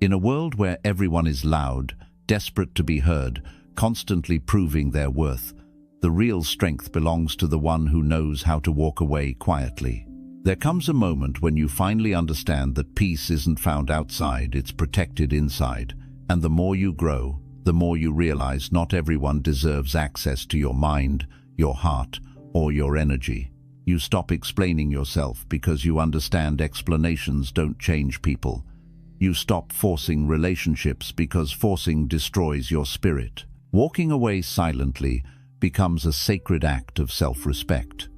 In a world where everyone is loud, desperate to be heard, constantly proving their worth, the real strength belongs to the one who knows how to walk away quietly. There comes a moment when you finally understand that peace isn't found outside, it's protected inside. And the more you grow, the more you realize not everyone deserves access to your mind, your heart, or your energy. You stop explaining yourself because you understand explanations don't change people. You stop forcing relationships because forcing destroys your spirit. Walking away silently becomes a sacred act of self-respect.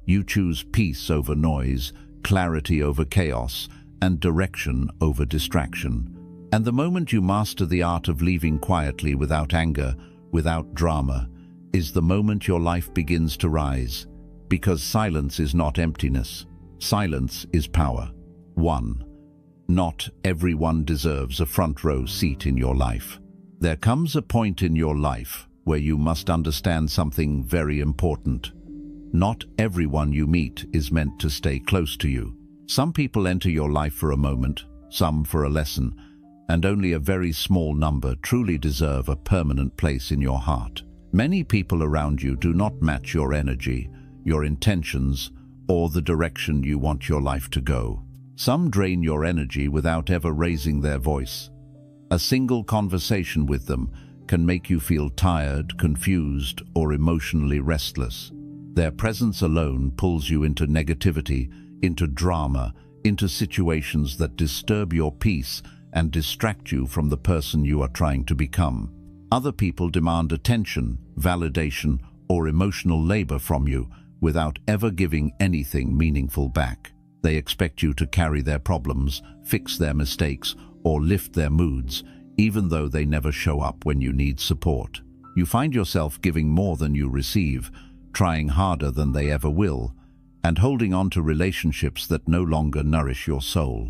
You choose peace over noise, clarity over chaos, and direction over distraction. And the moment you master the art of leaving quietly without anger, without drama, is the moment your life begins to rise. Because silence is not emptiness. Silence is power. 1. Not everyone deserves a front row seat in your life. There comes a point in your life where you must understand something very important. Not everyone you meet is meant to stay close to you. Some people enter your life for a moment, some for a lesson, and only a very small number truly deserve a permanent place in your heart. Many people around you do not match your energy, your intentions, or the direction you want your life to go. Some drain your energy without ever raising their voice. A single conversation with them can make you feel tired, confused, or emotionally restless. Their presence alone pulls you into negativity, into drama, into situations that disturb your peace and distract you from the person you are trying to become. Other people demand attention, validation, or emotional labor from you without ever giving anything meaningful back. They expect you to carry their problems, fix their mistakes, or lift their moods, even though they never show up when you need support. You find yourself giving more than you receive, trying harder than they ever will, and holding on to relationships that no longer nourish your soul.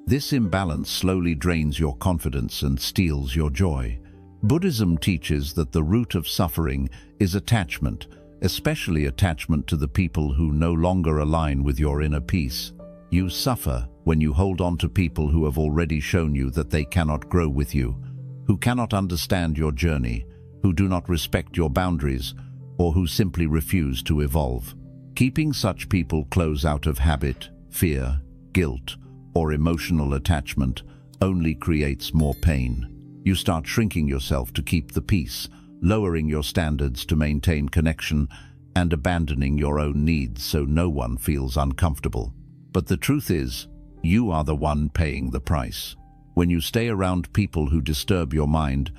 This imbalance slowly drains your confidence and steals your joy. Buddhism teaches that the root of suffering is attachment, especially attachment to the people who no longer align with your inner peace. You suffer when you hold on to people who have already shown you that they cannot grow with you, who cannot understand your journey, who do not respect your boundaries, or who simply refuse to evolve. Keeping such people close out of habit, fear, guilt, or emotional attachment only creates more pain. You start shrinking yourself to keep the peace, lowering your standards to maintain connection, and abandoning your own needs so no one feels uncomfortable. But the truth is, you are the one paying the price. When you stay around people who disturb your mind,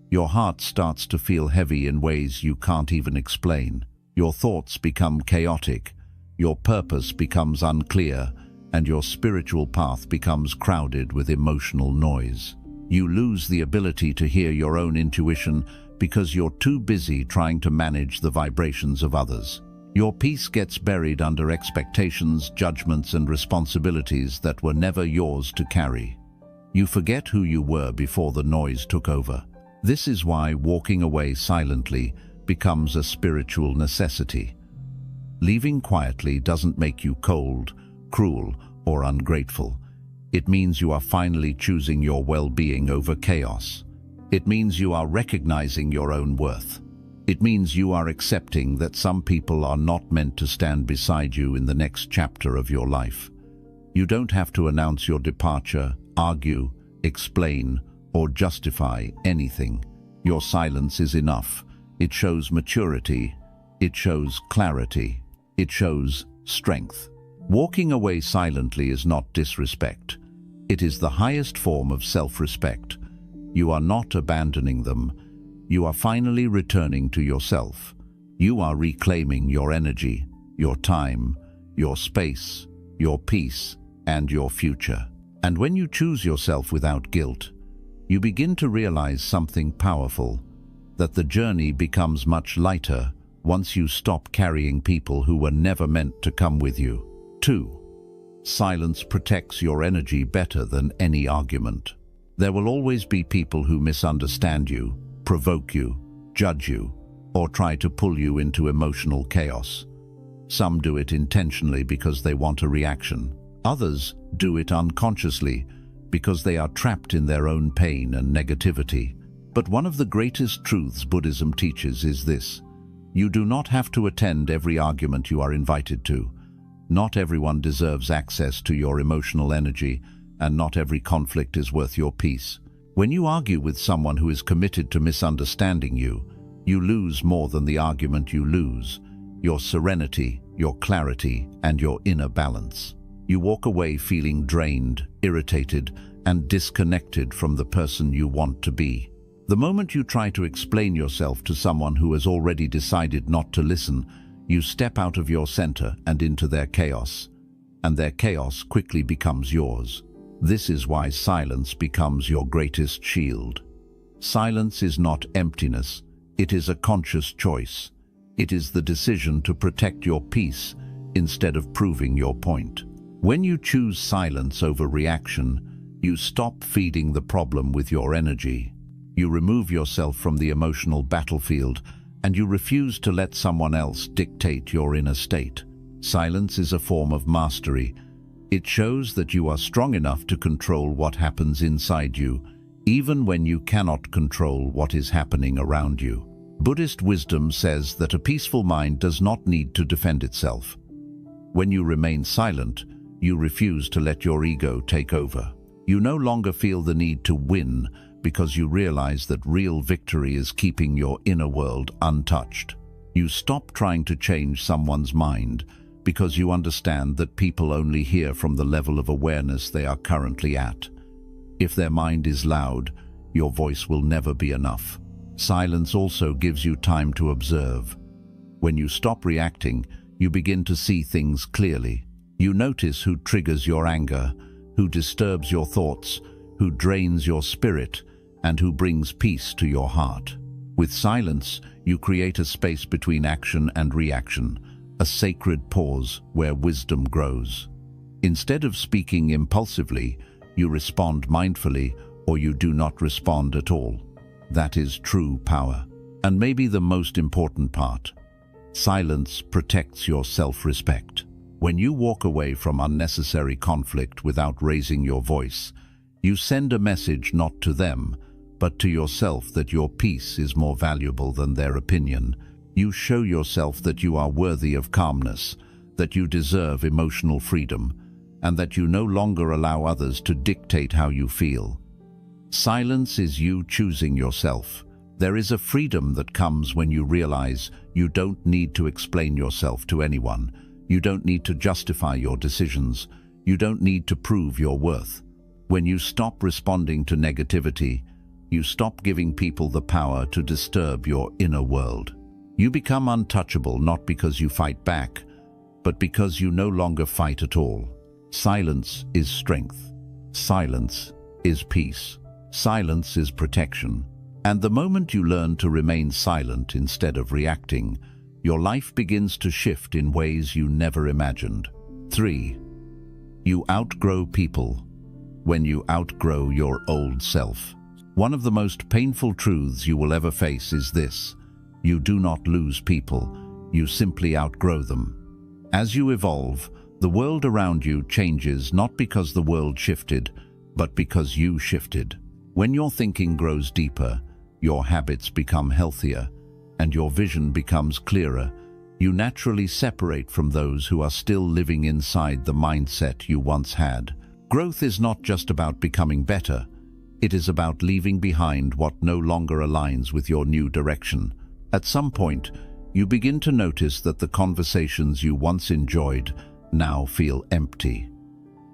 your heart starts to feel heavy in ways you can't even explain. Your thoughts become chaotic, your purpose becomes unclear, and your spiritual path becomes crowded with emotional noise. You lose the ability to hear your own intuition because you're too busy trying to manage the vibrations of others. Your peace gets buried under expectations, judgments, and responsibilities that were never yours to carry. You forget who you were before the noise took over. This is why walking away silently becomes a spiritual necessity. Leaving quietly doesn't make you cold, cruel, or ungrateful. It means you are finally choosing your well-being over chaos. It means you are recognizing your own worth. It means you are accepting that some people are not meant to stand beside you in the next chapter of your life. You don't have to announce your departure, argue, explain, or justify anything. Your silence is enough. It shows maturity. It shows clarity. It shows strength. Walking away silently is not disrespect. It is the highest form of self-respect. You are not abandoning them. You are finally returning to yourself. You are reclaiming your energy, your time, your space, your peace, and your future. And when you choose yourself without guilt, you begin to realize something powerful, that the journey becomes much lighter once you stop carrying people who were never meant to come with you. 2. Silence protects your energy better than any argument. There will always be people who misunderstand you, provoke you, judge you, or try to pull you into emotional chaos. Some do it intentionally because they want a reaction. Others do it unconsciously because they are trapped in their own pain and negativity. But one of the greatest truths Buddhism teaches is this: you do not have to attend every argument you are invited to. Not everyone deserves access to your emotional energy, and not every conflict is worth your peace. When you argue with someone who is committed to misunderstanding you, you lose more than the argument. You lose your serenity, your clarity, and your inner balance. You walk away feeling drained, irritated, and disconnected from the person you want to be. The moment you try to explain yourself to someone who has already decided not to listen, you step out of your center and into their chaos, and their chaos quickly becomes yours. This is why silence becomes your greatest shield. Silence is not emptiness, it is a conscious choice. It is the decision to protect your peace instead of proving your point. When you choose silence over reaction, you stop feeding the problem with your energy. You remove yourself from the emotional battlefield, and you refuse to let someone else dictate your inner state. Silence is a form of mastery. It shows that you are strong enough to control what happens inside you, even when you cannot control what is happening around you. Buddhist wisdom says that a peaceful mind does not need to defend itself. When you remain silent, you refuse to let your ego take over. You no longer feel the need to win because you realize that real victory is keeping your inner world untouched. You stop trying to change someone's mind because you understand that people only hear from the level of awareness they are currently at. If their mind is loud, your voice will never be enough. Silence also gives you time to observe. When you stop reacting, you begin to see things clearly. You notice who triggers your anger, who disturbs your thoughts, who drains your spirit, and who brings peace to your heart. With silence, you create a space between action and reaction, a sacred pause where wisdom grows. Instead of speaking impulsively, you respond mindfully, or you do not respond at all. That is true power. And maybe the most important part: silence protects your self-respect. When you walk away from unnecessary conflict without raising your voice, you send a message not to them, but to yourself that your peace is more valuable than their opinion. You show yourself that you are worthy of calmness, that you deserve emotional freedom, and that you no longer allow others to dictate how you feel. Silence is you choosing yourself. There is a freedom that comes when you realize you don't need to explain yourself to anyone. You don't need to justify your decisions. You don't need to prove your worth. When you stop responding to negativity, you stop giving people the power to disturb your inner world. You become untouchable not because you fight back, but because you no longer fight at all. Silence is strength. Silence is peace. Silence is protection. And the moment you learn to remain silent instead of reacting, your life begins to shift in ways you never imagined. 3. You outgrow people when you outgrow your old self. One of the most painful truths you will ever face is this: you do not lose people, you simply outgrow them. As you evolve, the world around you changes not because the world shifted, but because you shifted. When your thinking grows deeper, your habits become healthier, and your vision becomes clearer, you naturally separate from those who are still living inside the mindset you once had. Growth is not just about becoming better. It is about leaving behind what no longer aligns with your new direction. At some point, you begin to notice that the conversations you once enjoyed now feel empty.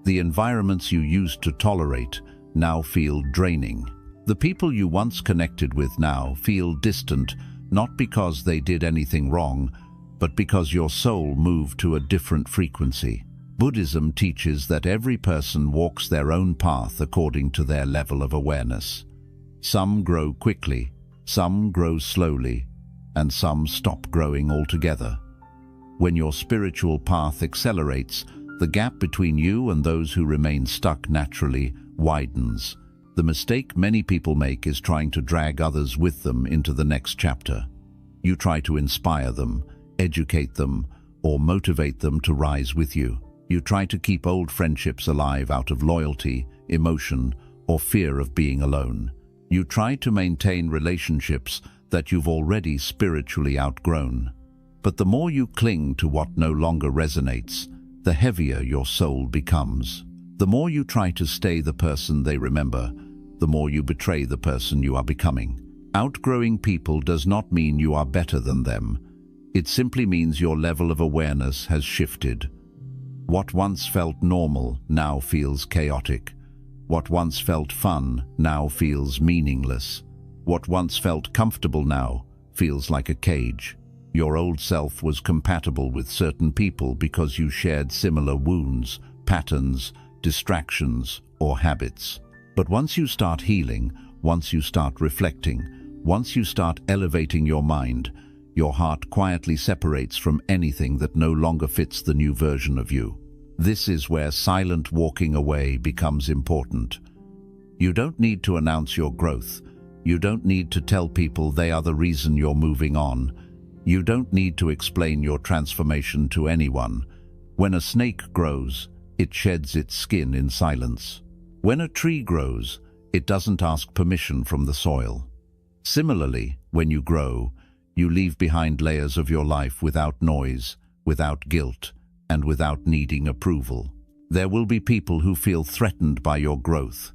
The environments you used to tolerate now feel draining. The people you once connected with now feel distant, not because they did anything wrong, but because your soul moved to a different frequency. Buddhism teaches that every person walks their own path according to their level of awareness. Some grow quickly, some grow slowly, and some stop growing altogether. When your spiritual path accelerates, the gap between you and those who remain stuck naturally widens. The mistake many people make is trying to drag others with them into the next chapter. You try to inspire them, educate them, or motivate them to rise with you. You try to keep old friendships alive out of loyalty, emotion, or fear of being alone. You try to maintain relationships that you've already spiritually outgrown. But the more you cling to what no longer resonates, the heavier your soul becomes. The more you try to stay the person they remember, the more you betray the person you are becoming. Outgrowing people does not mean you are better than them. It simply means your level of awareness has shifted. What once felt normal now feels chaotic. What once felt fun now feels meaningless. What once felt comfortable now feels like a cage. Your old self was compatible with certain people because you shared similar wounds, patterns, distractions, or habits. But once you start healing, once you start reflecting, once you start elevating your mind, your heart quietly separates from anything that no longer fits the new version of you. This is where silent walking away becomes important. You don't need to announce your growth. You don't need to tell people they are the reason you're moving on. You don't need to explain your transformation to anyone. When a snake grows, it sheds its skin in silence. When a tree grows, it doesn't ask permission from the soil. Similarly, when you grow, you leave behind layers of your life without noise, without guilt, and without needing approval. There will be people who feel threatened by your growth.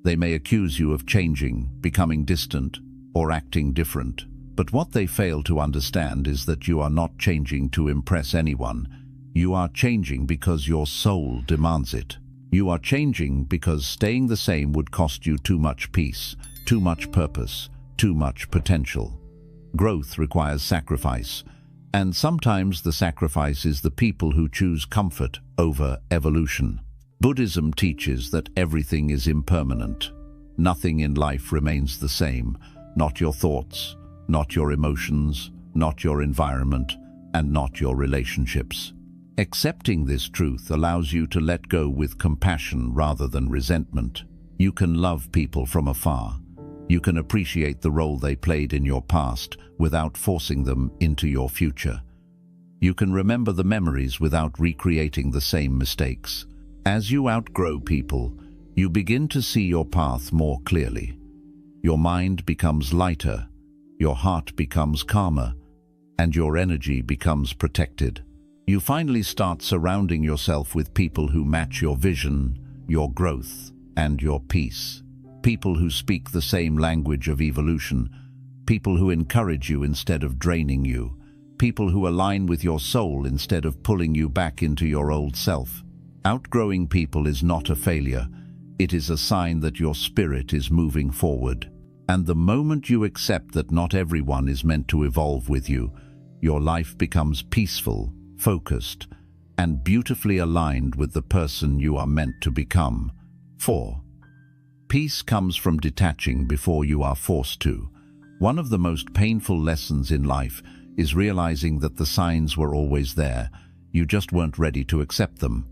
They may accuse you of changing, becoming distant, or acting different. But what they fail to understand is that you are not changing to impress anyone. You are changing because your soul demands it. You are changing because staying the same would cost you too much peace, too much purpose, too much potential. Growth requires sacrifice, and sometimes the sacrifice is the people who choose comfort over evolution. Buddhism teaches that everything is impermanent. Nothing in life remains the same, not your thoughts, not your emotions, not your environment, and not your relationships. Accepting this truth allows you to let go with compassion rather than resentment. You can love people from afar. You can appreciate the role they played in your past without forcing them into your future. You can remember the memories without recreating the same mistakes. As you outgrow people, you begin to see your path more clearly. Your mind becomes lighter, your heart becomes calmer, and your energy becomes protected. You finally start surrounding yourself with people who match your vision, your growth, and your peace. People who speak the same language of evolution, people who encourage you instead of draining you, people who align with your soul instead of pulling you back into your old self. Outgrowing people is not a failure. It is a sign that your spirit is moving forward. And the moment you accept that not everyone is meant to evolve with you, your life becomes peaceful, focused, and beautifully aligned with the person you are meant to become. 4. Peace comes from detaching before you are forced to. One of the most painful lessons in life is realizing that the signs were always there. You just weren't ready to accept them.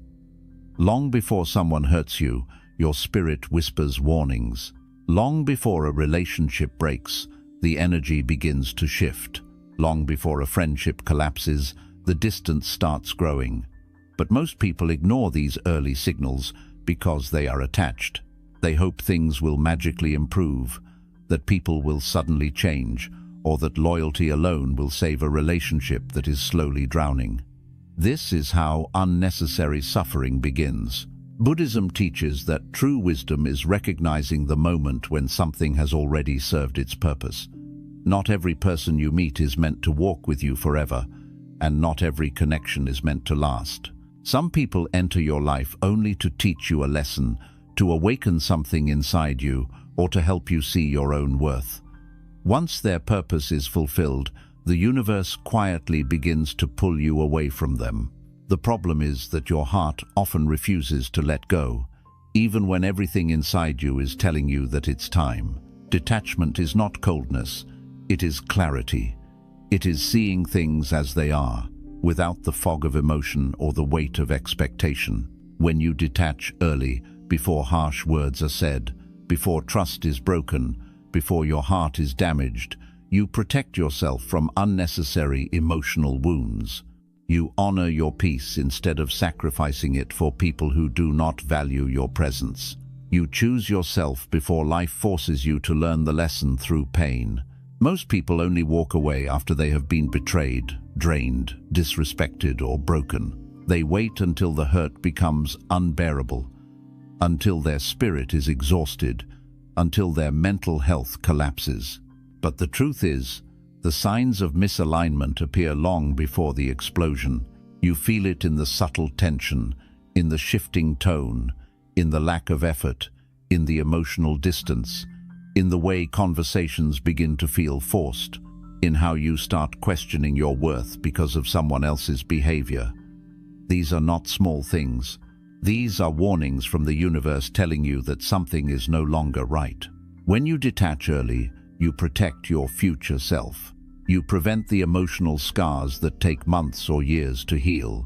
Long before someone hurts you, your spirit whispers warnings. Long before a relationship breaks, the energy begins to shift. Long before a friendship collapses, the distance starts growing. But most people ignore these early signals because they are attached. They hope things will magically improve, that people will suddenly change, or that loyalty alone will save a relationship that is slowly drowning. This is how unnecessary suffering begins. Buddhism teaches that true wisdom is recognizing the moment when something has already served its purpose. Not every person you meet is meant to walk with you forever, and not every connection is meant to last. Some people enter your life only to teach you a lesson, to awaken something inside you, or to help you see your own worth. Once their purpose is fulfilled, the universe quietly begins to pull you away from them. The problem is that your heart often refuses to let go, even when everything inside you is telling you that it's time. Detachment is not coldness, it is clarity. It is seeing things as they are, without the fog of emotion or the weight of expectation. When you detach early, before harsh words are said, before trust is broken, before your heart is damaged, you protect yourself from unnecessary emotional wounds. You honor your peace instead of sacrificing it for people who do not value your presence. You choose yourself before life forces you to learn the lesson through pain. Most people only walk away after they have been betrayed, drained, disrespected, or broken. They wait until the hurt becomes unbearable, until their spirit is exhausted, until their mental health collapses. But the truth is, the signs of misalignment appear long before the explosion. You feel it in the subtle tension, in the shifting tone, in the lack of effort, in the emotional distance, in the way conversations begin to feel forced, in how you start questioning your worth because of someone else's behavior. These are not small things. These are warnings from the universe telling you that something is no longer right. When you detach early, you protect your future self. You prevent the emotional scars that take months or years to heal.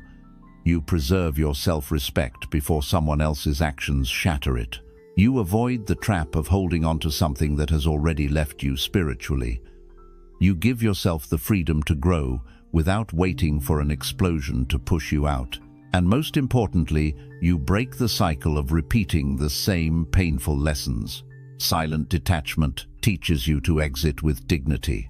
You preserve your self-respect before someone else's actions shatter it. You avoid the trap of holding on to something that has already left you spiritually. You give yourself the freedom to grow without waiting for an explosion to push you out. And most importantly, you break the cycle of repeating the same painful lessons. Silent detachment teaches you to exit with dignity.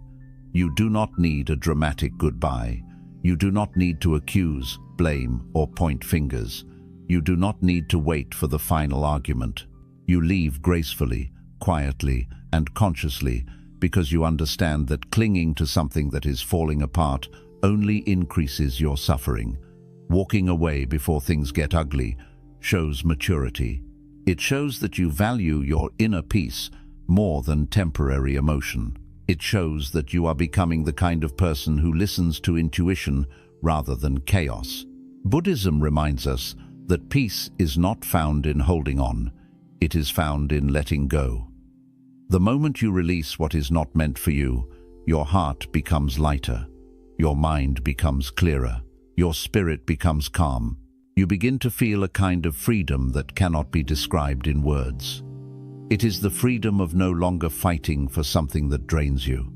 You do not need a dramatic goodbye. You do not need to accuse, blame, or point fingers. You do not need to wait for the final argument. You leave gracefully, quietly, and consciously because you understand that clinging to something that is falling apart only increases your suffering. Walking away before things get ugly shows maturity. It shows that you value your inner peace more than temporary emotion. It shows that you are becoming the kind of person who listens to intuition rather than chaos. Buddhism reminds us that peace is not found in holding on. It is found in letting go. The moment you release what is not meant for you, your heart becomes lighter. Your mind becomes clearer. Your spirit becomes calm. You begin to feel a kind of freedom that cannot be described in words. It is the freedom of no longer fighting for something that drains you.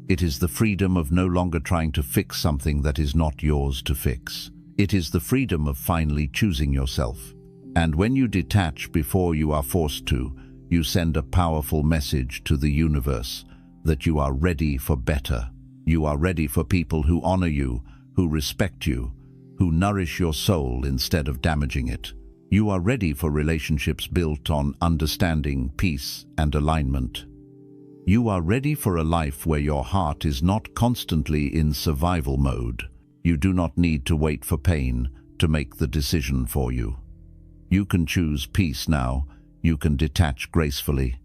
It is the freedom of no longer trying to fix something that is not yours to fix. It is the freedom of finally choosing yourself. And when you detach before you are forced to, you send a powerful message to the universe that you are ready for better. You are ready for people who honor you, who respect you, who nourish your soul instead of damaging it. You are ready for relationships built on understanding, peace, and alignment. You are ready for a life where your heart is not constantly in survival mode. You do not need to wait for pain to make the decision for you. You can choose peace now. You can detach gracefully.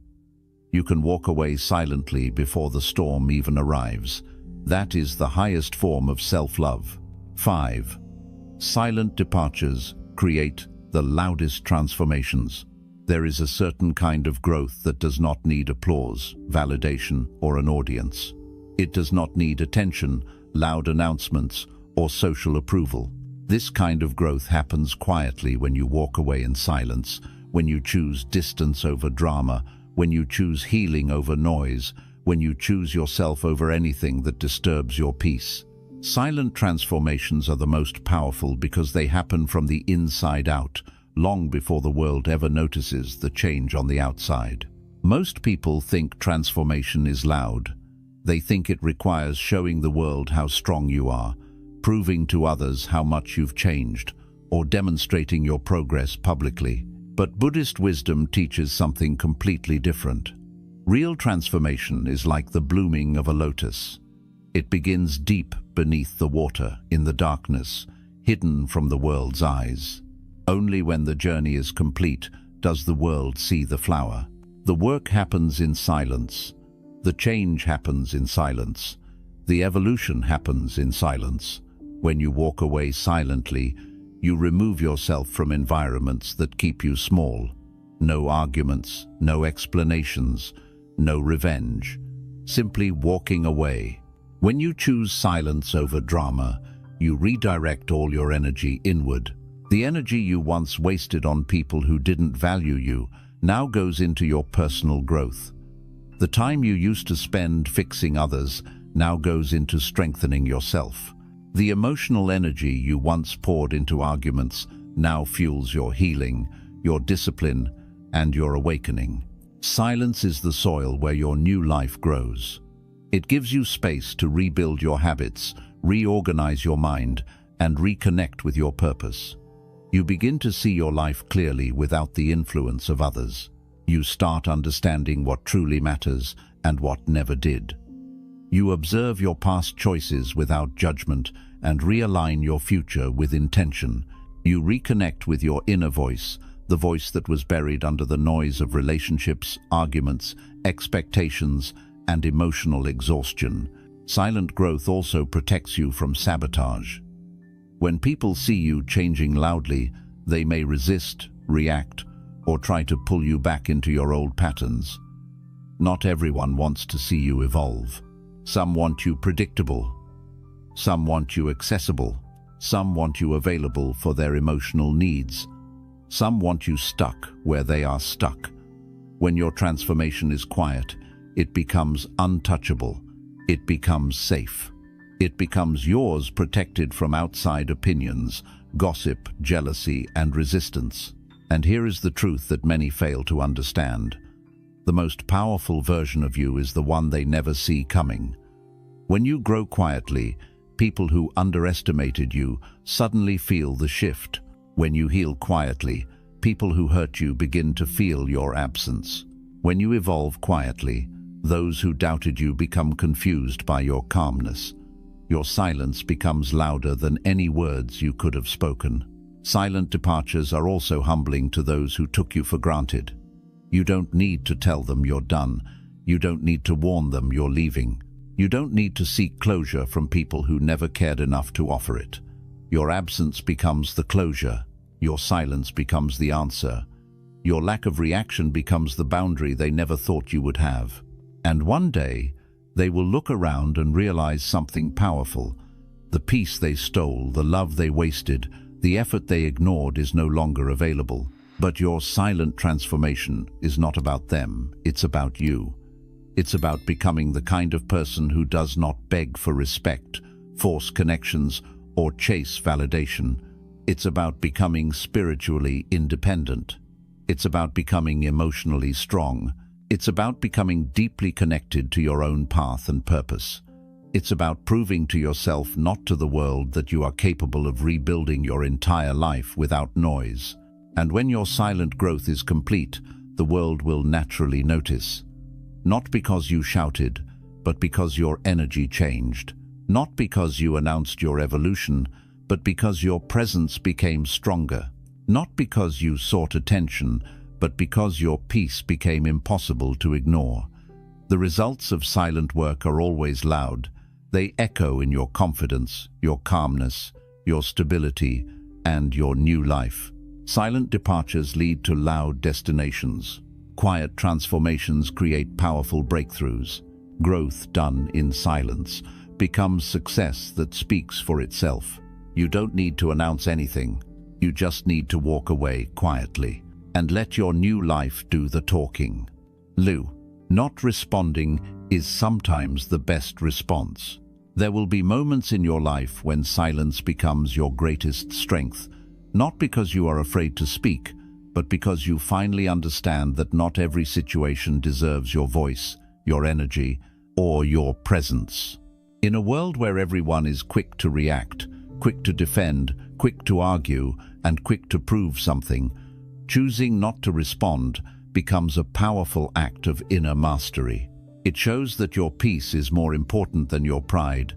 You can walk away silently before the storm even arrives. That is the highest form of self-love. 5. Silent departures create the loudest transformations. There is a certain kind of growth that does not need applause, validation, or an audience. It does not need attention, loud announcements, or social approval. This kind of growth happens quietly when you walk away in silence, when you choose distance over drama, when you choose healing over noise, when you choose yourself over anything that disturbs your peace. Silent transformations are the most powerful because they happen from the inside out, long before the world ever notices the change on the outside. Most people think transformation is loud. They think it requires showing the world how strong you are, proving to others how much you've changed, or demonstrating your progress publicly. But Buddhist wisdom teaches something completely different. Real transformation is like the blooming of a lotus. It begins deep beneath the water, in the darkness, hidden from the world's eyes. Only when the journey is complete does the world see the flower. The work happens in silence. The change happens in silence. The evolution happens in silence. When you walk away silently, you remove yourself from environments that keep you small. No arguments, no explanations, no revenge. Simply walking away. When you choose silence over drama, you redirect all your energy inward. The energy you once wasted on people who didn't value you now goes into your personal growth. The time you used to spend fixing others now goes into strengthening yourself. The emotional energy you once poured into arguments now fuels your healing, your discipline, and your awakening. Silence is the soil where your new life grows. It gives you space to rebuild your habits, reorganize your mind, and reconnect with your purpose. You begin to see your life clearly without the influence of others. You start understanding what truly matters and what never did. You observe your past choices without judgment and realign your future with intention. You reconnect with your inner voice, the voice that was buried under the noise of relationships, arguments, expectations, and emotional exhaustion. Silent growth also protects you from sabotage. When people see you changing loudly, they may resist, react, or try to pull you back into your old patterns. Not everyone wants to see you evolve. Some want you predictable. Some want you accessible. Some want you available for their emotional needs. Some want you stuck where they are stuck. When your transformation is quiet, it becomes untouchable. It becomes safe. It becomes yours, protected from outside opinions, gossip, jealousy, and resistance. And here is the truth that many fail to understand. The most powerful version of you is the one they never see coming. When you grow quietly, people who underestimated you suddenly feel the shift. When you heal quietly, people who hurt you begin to feel your absence. When you evolve quietly, those who doubted you become confused by your calmness. Your silence becomes louder than any words you could have spoken. Silent departures are also humbling to those who took you for granted. You don't need to tell them you're done. You don't need to warn them you're leaving. You don't need to seek closure from people who never cared enough to offer it. Your absence becomes the closure. Your silence becomes the answer. Your lack of reaction becomes the boundary they never thought you would have. And one day, they will look around and realize something powerful. The peace they stole, the love they wasted, the effort they ignored is no longer available. But your silent transformation is not about them, it's about you. It's about becoming the kind of person who does not beg for respect, force connections, or chase validation. It's about becoming spiritually independent. It's about becoming emotionally strong. It's about becoming deeply connected to your own path and purpose. It's about proving to yourself, not to the world, that you are capable of rebuilding your entire life without noise. And when your silent growth is complete, the world will naturally notice. Not because you shouted, but because your energy changed. Not because you announced your evolution, but because your presence became stronger. Not because you sought attention, but because your peace became impossible to ignore. The results of silent work are always loud. They echo in your confidence, your calmness, your stability, and your new life. Silent departures lead to loud destinations. Quiet transformations create powerful breakthroughs. Growth done in silence becomes success that speaks for itself. You don't need to announce anything. You just need to walk away quietly and let your new life do the talking. Lou, not responding is sometimes the best response. There will be moments in your life when silence becomes your greatest strength, not because you are afraid to speak, but because you finally understand that not every situation deserves your voice, your energy, or your presence. In a world where everyone is quick to react, quick to defend, quick to argue, and quick to prove something, choosing not to respond becomes a powerful act of inner mastery. It shows that your peace is more important than your pride,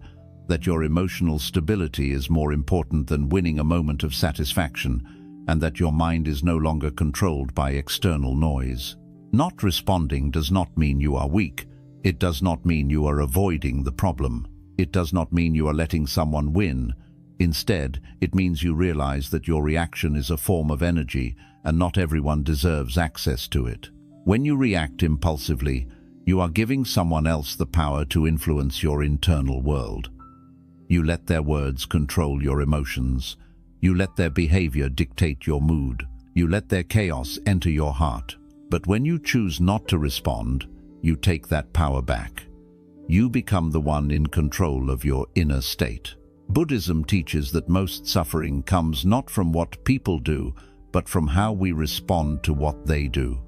that your emotional stability is more important than winning a moment of satisfaction, and that your mind is no longer controlled by external noise. Not responding does not mean you are weak. It does not mean you are avoiding the problem. It does not mean you are letting someone win. Instead, it means you realize that your reaction is a form of energy, and not everyone deserves access to it. When you react impulsively, you are giving someone else the power to influence your internal world. You let their words control your emotions. You let their behavior dictate your mood. You let their chaos enter your heart. But when you choose not to respond, you take that power back. You become the one in control of your inner state. Buddhism teaches that most suffering comes not from what people do, but from how we respond to what they do.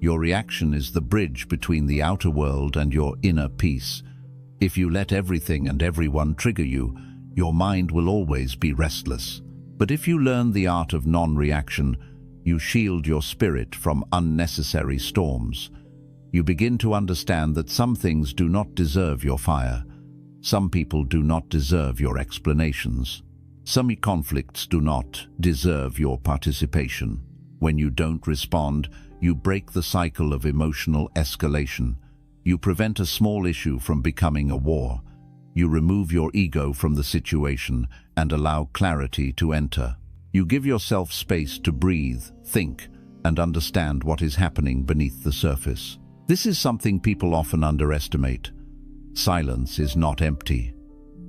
Your reaction is the bridge between the outer world and your inner peace. If you let everything and everyone trigger you, your mind will always be restless. But if you learn the art of non-reaction, you shield your spirit from unnecessary storms. You begin to understand that some things do not deserve your fire. Some people do not deserve your explanations. Some conflicts do not deserve your participation. When you don't respond, you break the cycle of emotional escalation. You prevent a small issue from becoming a war. You remove your ego from the situation and allow clarity to enter. You give yourself space to breathe, think, and understand what is happening beneath the surface. This is something people often underestimate. Silence is not empty.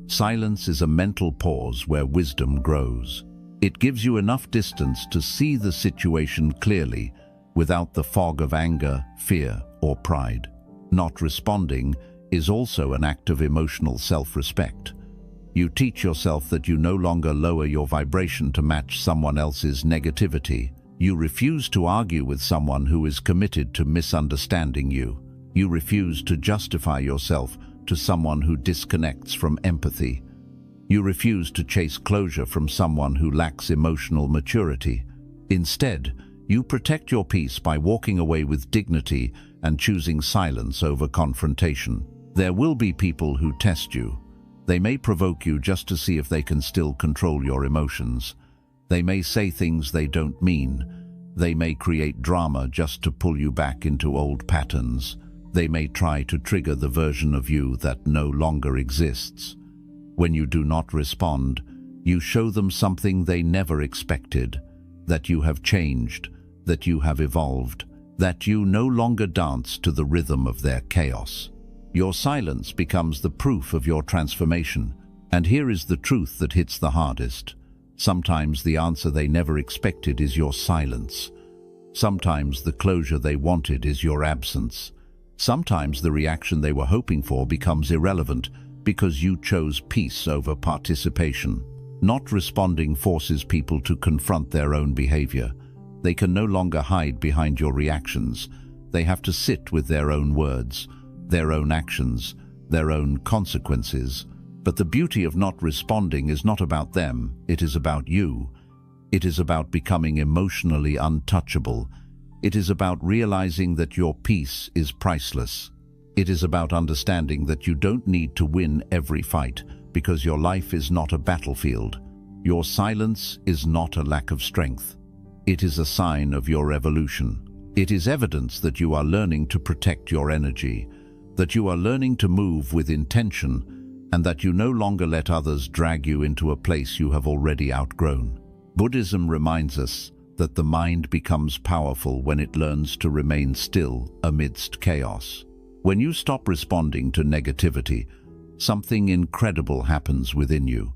Silence is a mental pause where wisdom grows. It gives you enough distance to see the situation clearly without the fog of anger, fear, or pride. Not responding is also an act of emotional self-respect. You teach yourself that you no longer lower your vibration to match someone else's negativity. You refuse to argue with someone who is committed to misunderstanding you. You refuse to justify yourself to someone who disconnects from empathy. You refuse to chase closure from someone who lacks emotional maturity. Instead, you protect your peace by walking away with dignity and choosing silence over confrontation. There will be people who test you. They may provoke you just to see if they can still control your emotions. They may say things they don't mean. They may create drama just to pull you back into old patterns. They may try to trigger the version of you that no longer exists. When you do not respond, you show them something they never expected, that you have changed, that you have evolved, that you no longer dance to the rhythm of their chaos. Your silence becomes the proof of your transformation, and here is the truth that hits the hardest. Sometimes the answer they never expected is your silence. Sometimes the closure they wanted is your absence. Sometimes the reaction they were hoping for becomes irrelevant because you chose peace over participation. Not responding forces people to confront their own behavior. They can no longer hide behind your reactions. They have to sit with their own words, their own actions, their own consequences. But the beauty of not responding is not about them, it is about you. It is about becoming emotionally untouchable. It is about realizing that your peace is priceless. It is about understanding that you don't need to win every fight because your life is not a battlefield. Your silence is not a lack of strength. It is a sign of your evolution. It is evidence that you are learning to protect your energy, that you are learning to move with intention, and that you no longer let others drag you into a place you have already outgrown. Buddhism reminds us that the mind becomes powerful when it learns to remain still amidst chaos. When you stop responding to negativity, something incredible happens within you.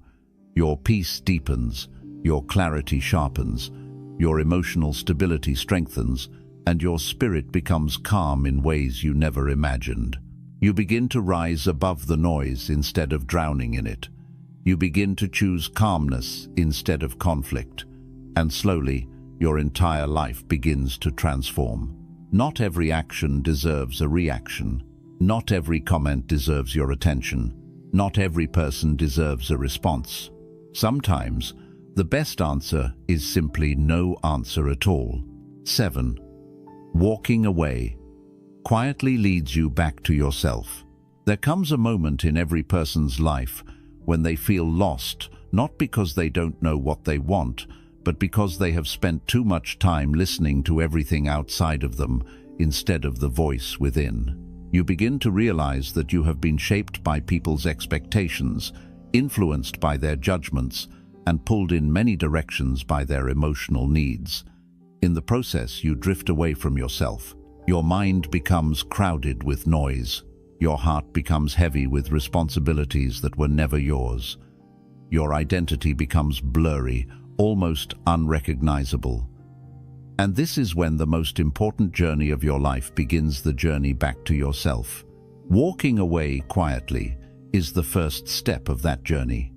Your peace deepens, your clarity sharpens, your emotional stability strengthens, and your spirit becomes calm in ways you never imagined. You begin to rise above the noise instead of drowning in it. You begin to choose calmness instead of conflict. And slowly, your entire life begins to transform. Not every action deserves a reaction. Not every comment deserves your attention. Not every person deserves a response. Sometimes, the best answer is simply no answer at all. 7. Walking away quietly leads you back to yourself. There comes a moment in every person's life when they feel lost, not because they don't know what they want, but because they have spent too much time listening to everything outside of them instead of the voice within. You begin to realize that you have been shaped by people's expectations, influenced by their judgments, and pulled in many directions by their emotional needs. In the process, you drift away from yourself. Your mind becomes crowded with noise. Your heart becomes heavy with responsibilities that were never yours. Your identity becomes blurry, almost unrecognizable. And this is when the most important journey of your life begins, the journey back to yourself. Walking away quietly is the first step of that journey.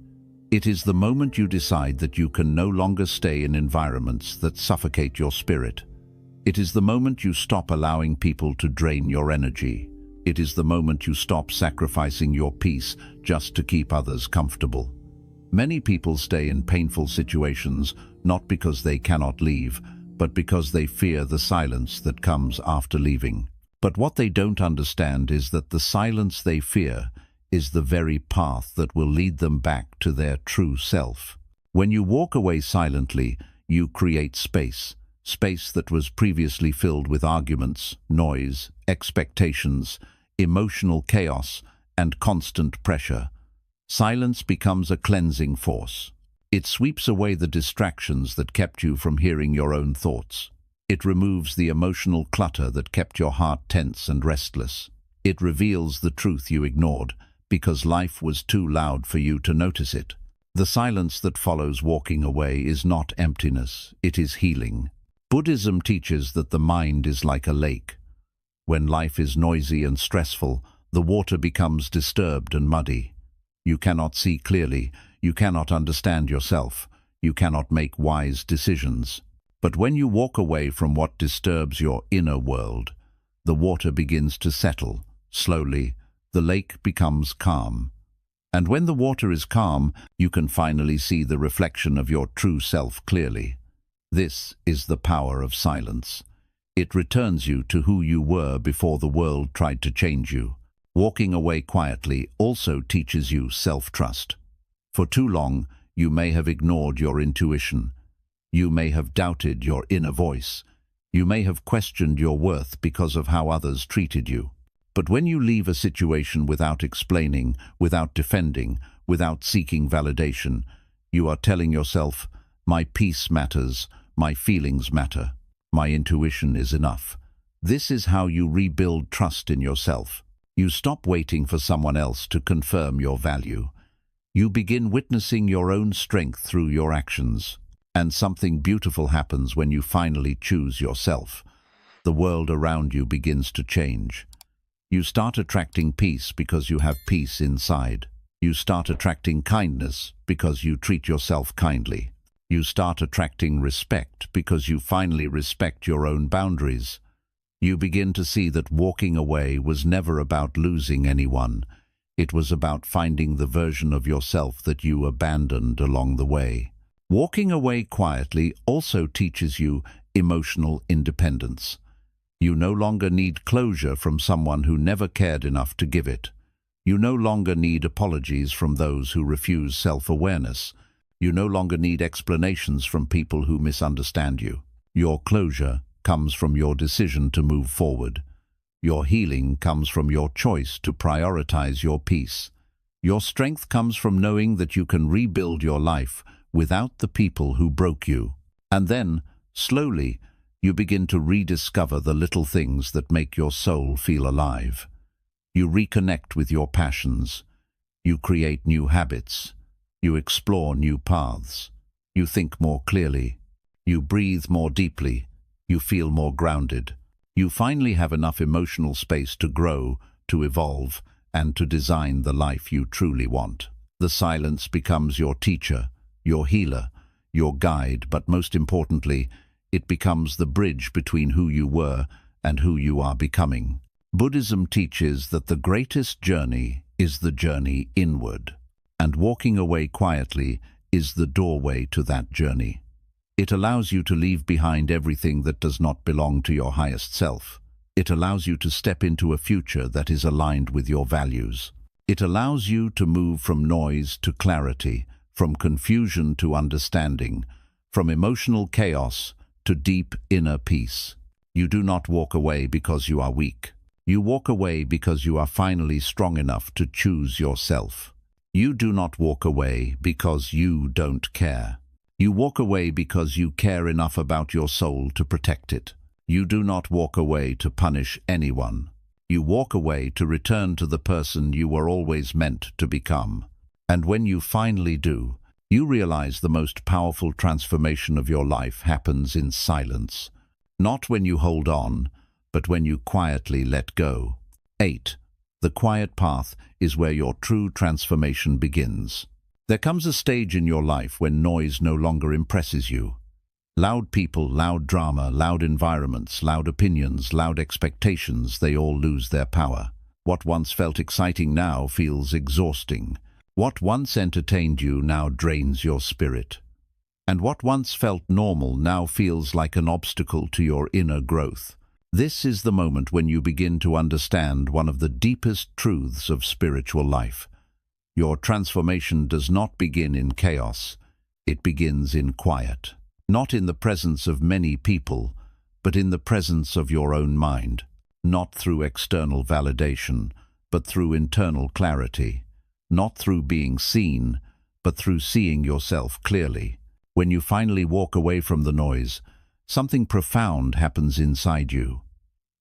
It is the moment you decide that you can no longer stay in environments that suffocate your spirit. It is the moment you stop allowing people to drain your energy. It is the moment you stop sacrificing your peace just to keep others comfortable. Many people stay in painful situations not because they cannot leave, but because they fear the silence that comes after leaving. But what they don't understand is that the silence they fear is the very path that will lead them back to their true self. When you walk away silently, you create space. Space that was previously filled with arguments, noise, expectations, emotional chaos, and constant pressure. Silence becomes a cleansing force. It sweeps away the distractions that kept you from hearing your own thoughts. It removes the emotional clutter that kept your heart tense and restless. It reveals the truth you ignored because life was too loud for you to notice it. The silence that follows walking away is not emptiness, it is healing. Buddhism teaches that the mind is like a lake. When life is noisy and stressful, the water becomes disturbed and muddy. You cannot see clearly, you cannot understand yourself, you cannot make wise decisions. But when you walk away from what disturbs your inner world, the water begins to settle. Slowly, the lake becomes calm. And when the water is calm, you can finally see the reflection of your true self clearly. This is the power of silence. It returns you to who you were before the world tried to change you. Walking away quietly also teaches you self-trust. For too long, you may have ignored your intuition. You may have doubted your inner voice. You may have questioned your worth because of how others treated you. But when you leave a situation without explaining, without defending, without seeking validation, you are telling yourself, my peace matters, my feelings matter, my intuition is enough. This is how you rebuild trust in yourself. You stop waiting for someone else to confirm your value. You begin witnessing your own strength through your actions. And something beautiful happens when you finally choose yourself. The world around you begins to change. You start attracting peace because you have peace inside. You start attracting kindness because you treat yourself kindly. You start attracting respect because you finally respect your own boundaries. You begin to see that walking away was never about losing anyone. It was about finding the version of yourself that you abandoned along the way. Walking away quietly also teaches you emotional independence. You no longer need closure from someone who never cared enough to give it. You no longer need apologies from those who refuse self-awareness. You no longer need explanations from people who misunderstand you. Your closure comes from your decision to move forward. Your healing comes from your choice to prioritize your peace. Your strength comes from knowing that you can rebuild your life without the people who broke you. And then, slowly, you begin to rediscover the little things that make your soul feel alive. You reconnect with your passions. You create new habits. You explore new paths. You think more clearly. You breathe more deeply. You feel more grounded. You finally have enough emotional space to grow, to evolve, and to design the life you truly want. The silence becomes your teacher, your healer, your guide, but most importantly, it becomes the bridge between who you were and who you are becoming. Buddhism teaches that the greatest journey is the journey inward, and walking away quietly is the doorway to that journey. It allows you to leave behind everything that does not belong to your highest self. It allows you to step into a future that is aligned with your values. It allows you to move from noise to clarity, from confusion to understanding, from emotional chaos to deep inner peace. You do not walk away because you are weak. You walk away because you are finally strong enough to choose yourself. You do not walk away because you don't care. You walk away because you care enough about your soul to protect it. You do not walk away to punish anyone. You walk away to return to the person you were always meant to become. And when you finally do, you realize the most powerful transformation of your life happens in silence. Not when you hold on, but when you quietly let go. 8. The quiet path is where your true transformation begins. There comes a stage in your life when noise no longer impresses you. Loud people, loud drama, loud environments, loud opinions, loud expectations, they all lose their power. What once felt exciting now feels exhausting. What once entertained you now drains your spirit. And what once felt normal now feels like an obstacle to your inner growth. This is the moment when you begin to understand one of the deepest truths of spiritual life. Your transformation does not begin in chaos. It begins in quiet. Not in the presence of many people, but in the presence of your own mind. Not through external validation, but through internal clarity. Not through being seen, but through seeing yourself clearly. When you finally walk away from the noise, something profound happens inside you.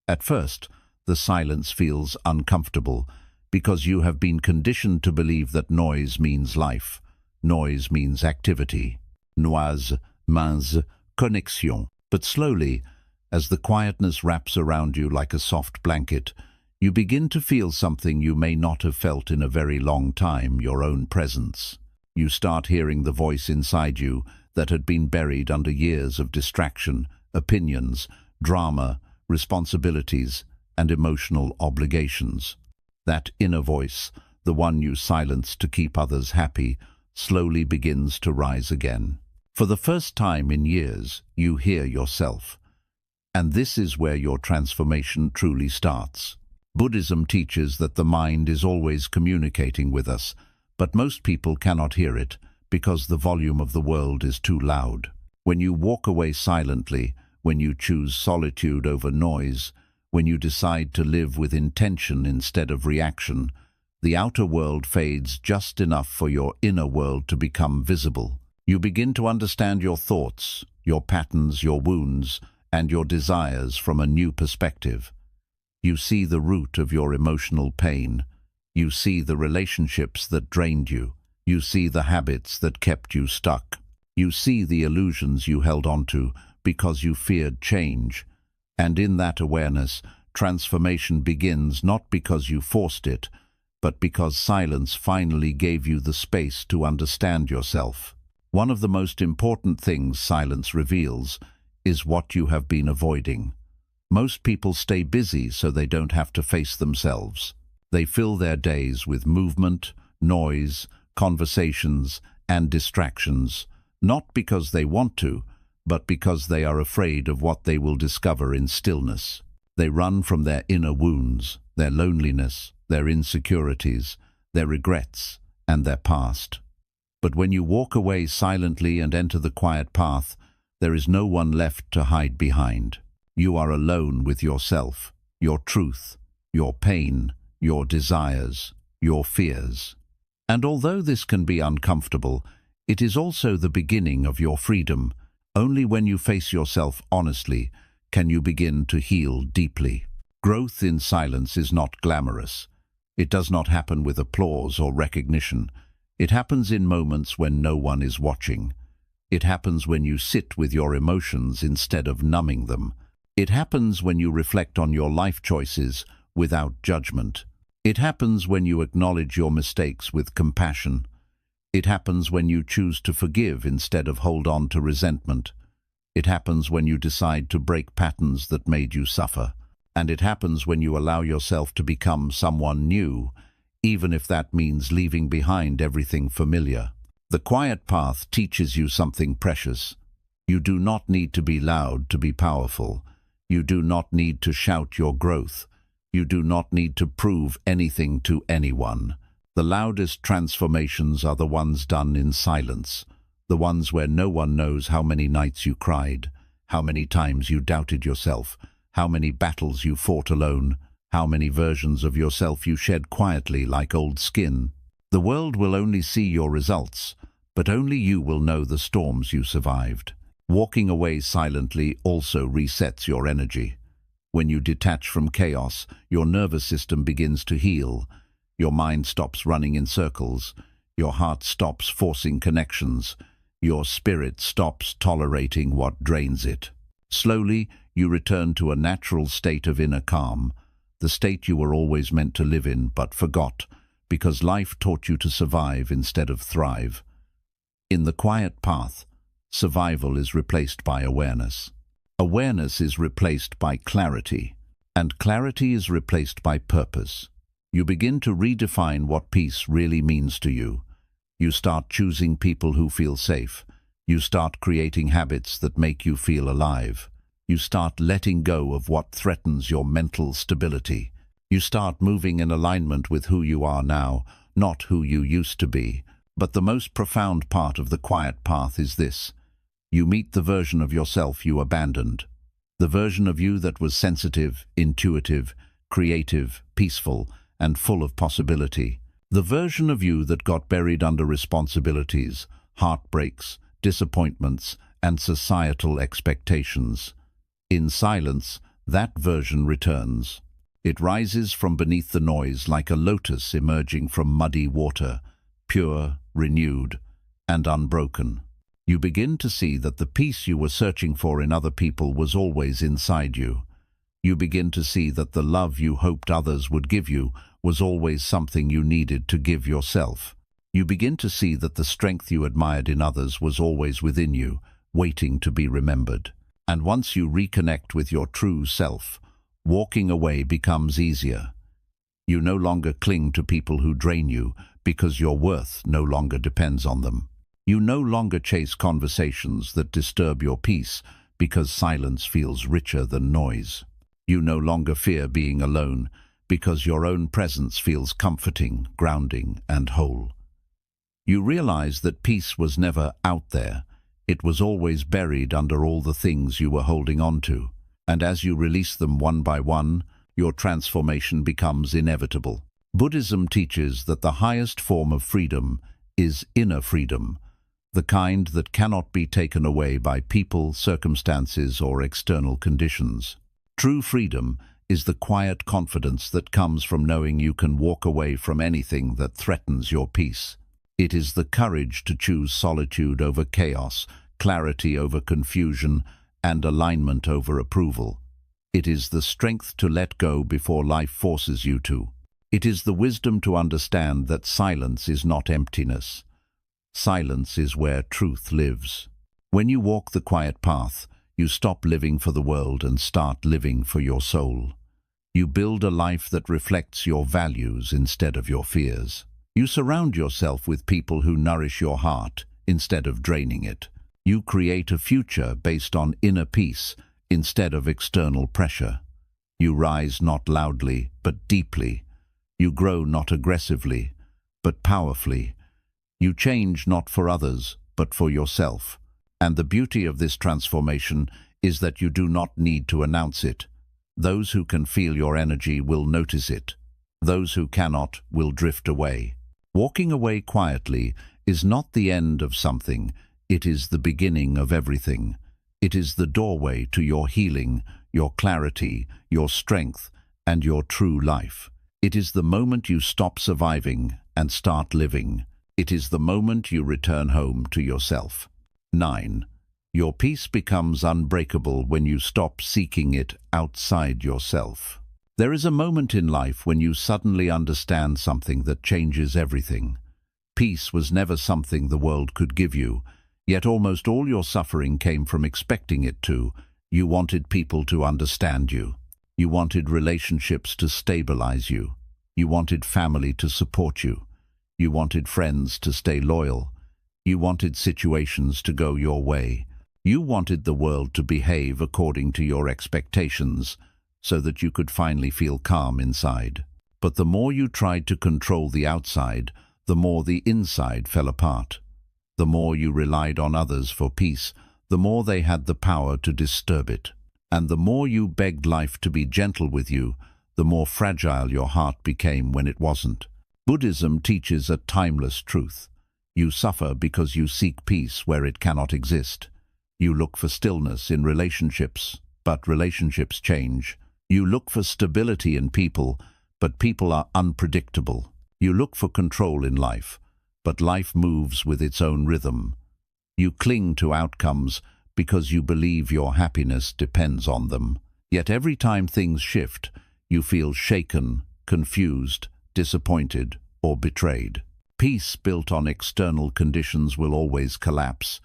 At first, the silence feels uncomfortable because you have been conditioned to believe that noise means life. Noise means activity. Noise means connexion. But slowly, as the quietness wraps around you like a soft blanket, you begin to feel something you may not have felt in a very long time, your own presence. You start hearing the voice inside you that had been buried under years of distraction, opinions, drama, responsibilities, and emotional obligations. That inner voice, the one you silenced to keep others happy, slowly begins to rise again. For the first time in years, you hear yourself. And this is where your transformation truly starts. Buddhism teaches that the mind is always communicating with us, but most people cannot hear it because the volume of the world is too loud. When you walk away silently, when you choose solitude over noise, when you decide to live with intention instead of reaction, the outer world fades just enough for your inner world to become visible. You begin to understand your thoughts, your patterns, your wounds, and your desires from a new perspective. You see the root of your emotional pain. You see the relationships that drained you. You see the habits that kept you stuck. You see the illusions you held onto because you feared change. And in that awareness, transformation begins not because you forced it, but because silence finally gave you the space to understand yourself. One of the most important things silence reveals is what you have been avoiding. Most people stay busy so they don't have to face themselves. They fill their days with movement, noise, conversations, and distractions, not because they want to, but because they are afraid of what they will discover in stillness. They run from their inner wounds, their loneliness, their insecurities, their regrets, and their past. But when you walk away silently and enter the quiet path, there is no one left to hide behind. You are alone with yourself, your truth, your pain, your desires, your fears. And although this can be uncomfortable, it is also the beginning of your freedom. Only when you face yourself honestly can you begin to heal deeply. Growth in silence is not glamorous. It does not happen with applause or recognition. It happens in moments when no one is watching. It happens when you sit with your emotions instead of numbing them. It happens when you reflect on your life choices without judgment. It happens when you acknowledge your mistakes with compassion. It happens when you choose to forgive instead of hold on to resentment. It happens when you decide to break patterns that made you suffer. And it happens when you allow yourself to become someone new, even if that means leaving behind everything familiar. The quiet path teaches you something precious. You do not need to be loud to be powerful. You do not need to shout your growth. You do not need to prove anything to anyone. The loudest transformations are the ones done in silence, the ones where no one knows how many nights you cried, how many times you doubted yourself, how many battles you fought alone, how many versions of yourself you shed quietly like old skin. The world will only see your results, but only you will know the storms you survived. Walking away silently also resets your energy. When you detach from chaos, your nervous system begins to heal. Your mind stops running in circles. Your heart stops forcing connections. Your spirit stops tolerating what drains it. Slowly, you return to a natural state of inner calm, the state you were always meant to live in but forgot because life taught you to survive instead of thrive. In the quiet path, survival is replaced by awareness. Awareness is replaced by clarity, and clarity is replaced by purpose. You begin to redefine what peace really means to you. You start choosing people who feel safe. You start creating habits that make you feel alive. You start letting go of what threatens your mental stability. You start moving in alignment with who you are now, not who you used to be. But the most profound part of the quiet path is this: you meet the version of yourself you abandoned. The version of you that was sensitive, intuitive, creative, peaceful, and full of possibility. The version of you that got buried under responsibilities, heartbreaks, disappointments, and societal expectations. In silence, that version returns. It rises from beneath the noise like a lotus emerging from muddy water, pure, renewed, and unbroken. You begin to see that the peace you were searching for in other people was always inside you. You begin to see that the love you hoped others would give you was always something you needed to give yourself. You begin to see that the strength you admired in others was always within you, waiting to be remembered. And once you reconnect with your true self, walking away becomes easier. You no longer cling to people who drain you because your worth no longer depends on them. You no longer chase conversations that disturb your peace because silence feels richer than noise. You no longer fear being alone because your own presence feels comforting, grounding, and whole. You realize that peace was never out there. It was always buried under all the things you were holding on to. And as you release them one by one, your transformation becomes inevitable. Buddhism teaches that the highest form of freedom is inner freedom, the kind that cannot be taken away by people, circumstances, or external conditions. True freedom is the quiet confidence that comes from knowing you can walk away from anything that threatens your peace. It is the courage to choose solitude over chaos, clarity over confusion, and alignment over approval. It is the strength to let go before life forces you to. It is the wisdom to understand that silence is not emptiness. Silence is where truth lives. When you walk the quiet path, you stop living for the world and start living for your soul. You build a life that reflects your values instead of your fears. You surround yourself with people who nourish your heart instead of draining it. You create a future based on inner peace instead of external pressure. You rise not loudly, but deeply. You grow not aggressively, but powerfully. You change not for others, but for yourself. And the beauty of this transformation is that you do not need to announce it. Those who can feel your energy will notice it. Those who cannot will drift away. Walking away quietly is not the end of something. It is the beginning of everything. It is the doorway to your healing, your clarity, your strength, and your true life. It is the moment you stop surviving and start living. It is the moment you return home to yourself. 9. Your peace becomes unbreakable when you stop seeking it outside yourself. There is a moment in life when you suddenly understand something that changes everything. Peace was never something the world could give you. Yet almost all your suffering came from expecting it to. You wanted people to understand you. You wanted relationships to stabilize you. You wanted family to support you. You wanted friends to stay loyal. You wanted situations to go your way. You wanted the world to behave according to your expectations so that you could finally feel calm inside. But the more you tried to control the outside, the more the inside fell apart. The more you relied on others for peace, the more they had the power to disturb it. And the more you begged life to be gentle with you, the more fragile your heart became when it wasn't. Buddhism teaches a timeless truth. You suffer because you seek peace where it cannot exist. You look for stillness in relationships, but relationships change. You look for stability in people, but people are unpredictable. You look for control in life, but life moves with its own rhythm. You cling to outcomes because you believe your happiness depends on them. Yet every time things shift, you feel shaken, confused, disappointed, or betrayed. Peace built on external conditions will always collapse,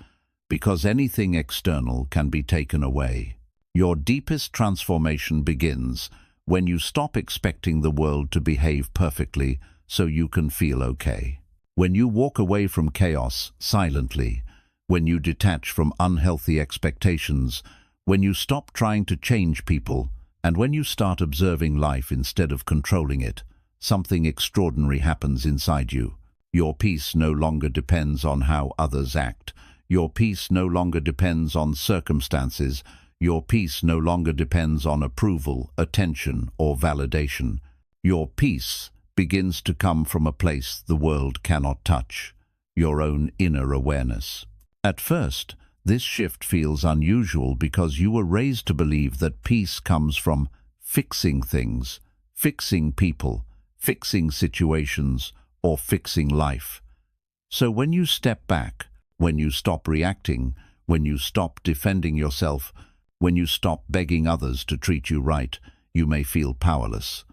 because anything external can be taken away. Your deepest transformation begins when you stop expecting the world to behave perfectly so you can feel okay. When you walk away from chaos silently, when you detach from unhealthy expectations, when you stop trying to change people, and when you start observing life instead of controlling it, something extraordinary happens inside you. Your peace no longer depends on how others act. Your peace no longer depends on circumstances. Your peace no longer depends on approval, attention, or validation. Your peace begins to come from a place the world cannot touch, your own inner awareness. At first, this shift feels unusual because you were raised to believe that peace comes from fixing things, fixing people, fixing situations, or fixing life. So when you step back, when you stop reacting, when you stop defending yourself, when you stop begging others to treat you right, you may feel powerless.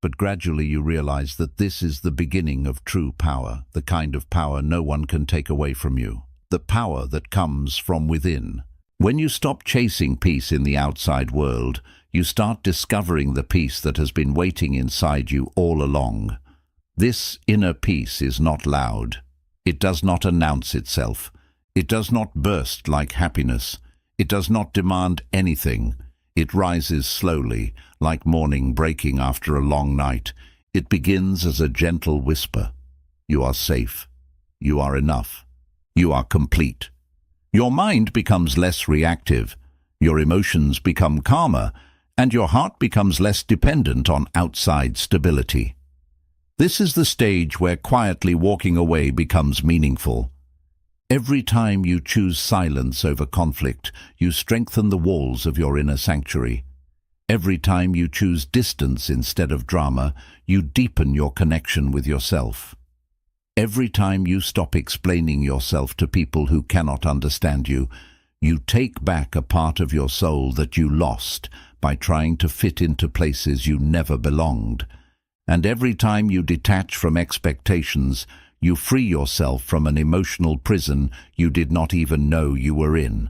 But gradually you realize that this is the beginning of true power, the kind of power no one can take away from you. The power that comes from within. When you stop chasing peace in the outside world, you start discovering the peace that has been waiting inside you all along. This inner peace is not loud. It does not announce itself. It does not burst like happiness. It does not demand anything. It rises slowly, like morning breaking after a long night. It begins as a gentle whisper. You are safe. You are enough. You are complete. Your mind becomes less reactive, your emotions become calmer, and your heart becomes less dependent on outside stability. This is the stage where quietly walking away becomes meaningful. Every time you choose silence over conflict, you strengthen the walls of your inner sanctuary. Every time you choose distance instead of drama, you deepen your connection with yourself. Every time you stop explaining yourself to people who cannot understand you, you take back a part of your soul that you lost by trying to fit into places you never belonged. And every time you detach from expectations, you free yourself from an emotional prison you did not even know you were in.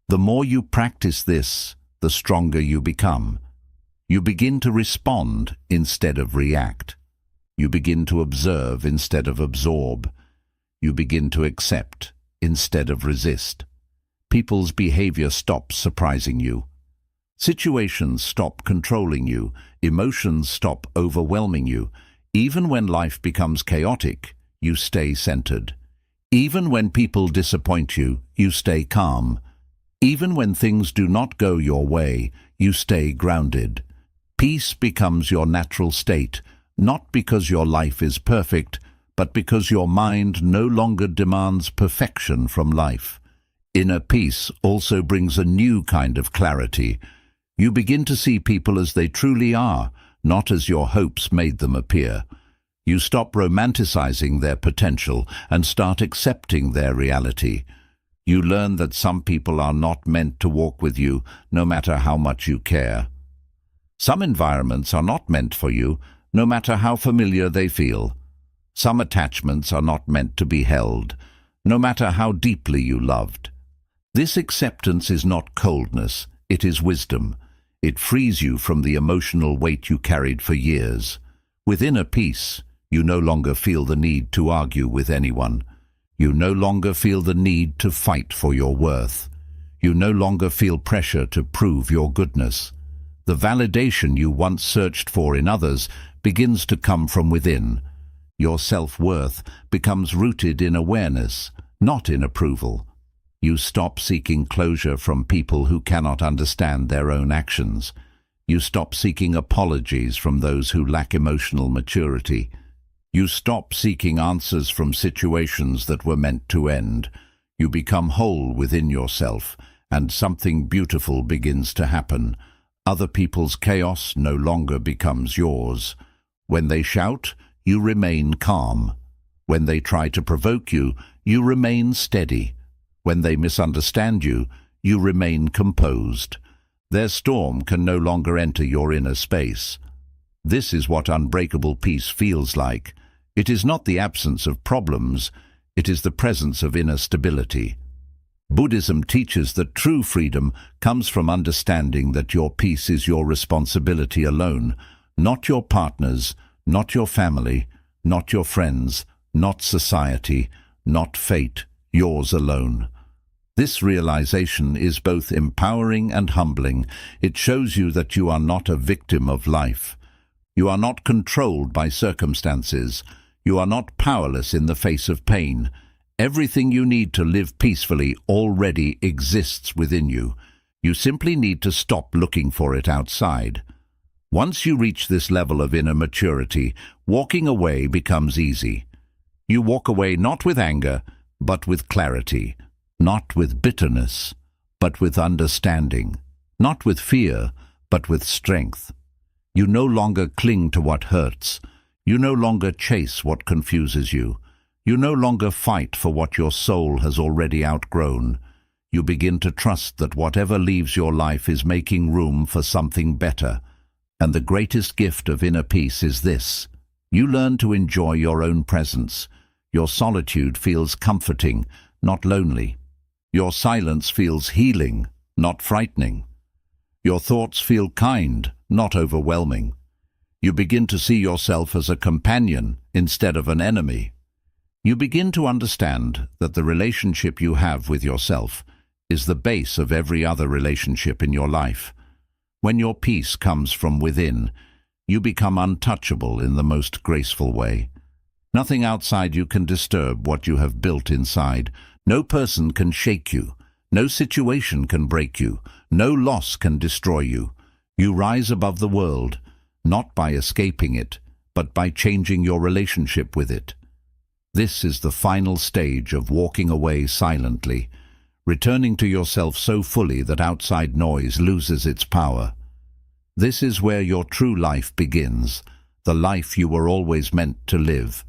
The more you practice this, the stronger you become. You begin to respond instead of react. You begin to observe instead of absorb. You begin to accept instead of resist. People's behavior stops surprising you. Situations stop controlling you. Emotions stop overwhelming you. Even when life becomes chaotic, you stay centered. Even when people disappoint you, you stay calm. Even when things do not go your way, you stay grounded. Peace becomes your natural state, not because your life is perfect, but because your mind no longer demands perfection from life. Inner peace also brings a new kind of clarity. You begin to see people as they truly are, not as your hopes made them appear. You stop romanticizing their potential and start accepting their reality. You learn that some people are not meant to walk with you, no matter how much you care. Some environments are not meant for you, no matter how familiar they feel. Some attachments are not meant to be held, no matter how deeply you loved. This acceptance is not coldness, it is wisdom. It frees you from the emotional weight you carried for years. With inner peace, you no longer feel the need to argue with anyone. You no longer feel the need to fight for your worth. You no longer feel pressure to prove your goodness. The validation you once searched for in others begins to come from within. Your self-worth becomes rooted in awareness, not in approval. You stop seeking closure from people who cannot understand their own actions. You stop seeking apologies from those who lack emotional maturity. You stop seeking answers from situations that were meant to end. You become whole within yourself, and something beautiful begins to happen. Other people's chaos no longer becomes yours. When they shout, you remain calm. When they try to provoke you, you remain steady. When they misunderstand you, you remain composed. Their storm can no longer enter your inner space. This is what unbreakable peace feels like. It is not the absence of problems, it is the presence of inner stability. Buddhism teaches that true freedom comes from understanding that your peace is your responsibility alone, not your partner's, not your family, not your friends, not society, not fate, yours alone. This realization is both empowering and humbling. It shows you that you are not a victim of life. You are not controlled by circumstances. You are not powerless in the face of pain. Everything you need to live peacefully already exists within you. You simply need to stop looking for it outside. Once you reach this level of inner maturity, walking away becomes easy. You walk away not with anger, but with clarity, not with bitterness, but with understanding, not with fear, but with strength. You no longer cling to what hurts. You no longer chase what confuses you. You no longer fight for what your soul has already outgrown. You begin to trust that whatever leaves your life is making room for something better. And the greatest gift of inner peace is this: you learn to enjoy your own presence. Your solitude feels comforting, not lonely. Your silence feels healing, not frightening. Your thoughts feel kind, not overwhelming. You begin to see yourself as a companion instead of an enemy. You begin to understand that the relationship you have with yourself is the base of every other relationship in your life. When your peace comes from within, you become untouchable in the most graceful way. Nothing outside you can disturb what you have built inside. No person can shake you. No situation can break you. No loss can destroy you. You rise above the world, not by escaping it, but by changing your relationship with it. This is the final stage of walking away silently, returning to yourself so fully that outside noise loses its power. This is where your true life begins, the life you were always meant to live,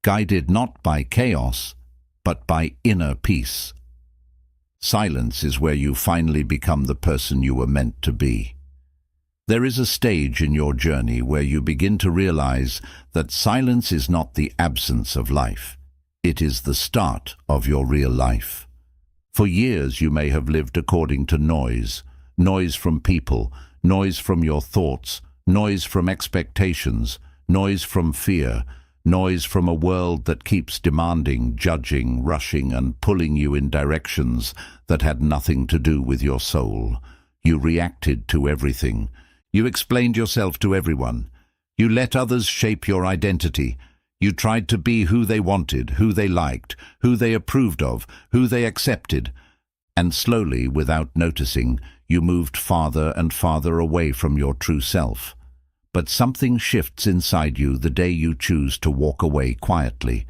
guided not by chaos, but by inner peace. Silence is where you finally become the person you were meant to be. There is a stage in your journey where you begin to realize that silence is not the absence of life. It is the start of your real life. For years you may have lived according to noise from people, noise from your thoughts, noise from expectations, noise from fear, noise from a world that keeps demanding, judging, rushing, and pulling you in directions that had nothing to do with your soul. You reacted to everything. You explained yourself to everyone. You let others shape your identity. You tried to be who they wanted, who they liked, who they approved of, who they accepted. And slowly, without noticing, you moved farther and farther away from your true self. But something shifts inside you the day you choose to walk away quietly.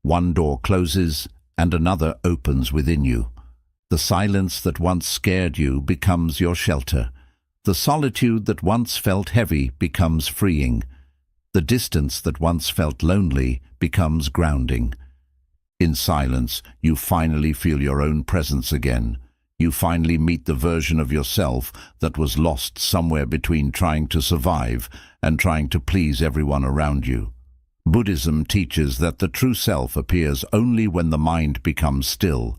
One door closes and another opens within you. The silence that once scared you becomes your shelter. The solitude that once felt heavy becomes freeing. The distance that once felt lonely becomes grounding. In silence, you finally feel your own presence again. You finally meet the version of yourself that was lost somewhere between trying to survive and trying to please everyone around you. Buddhism teaches that the true self appears only when the mind becomes still.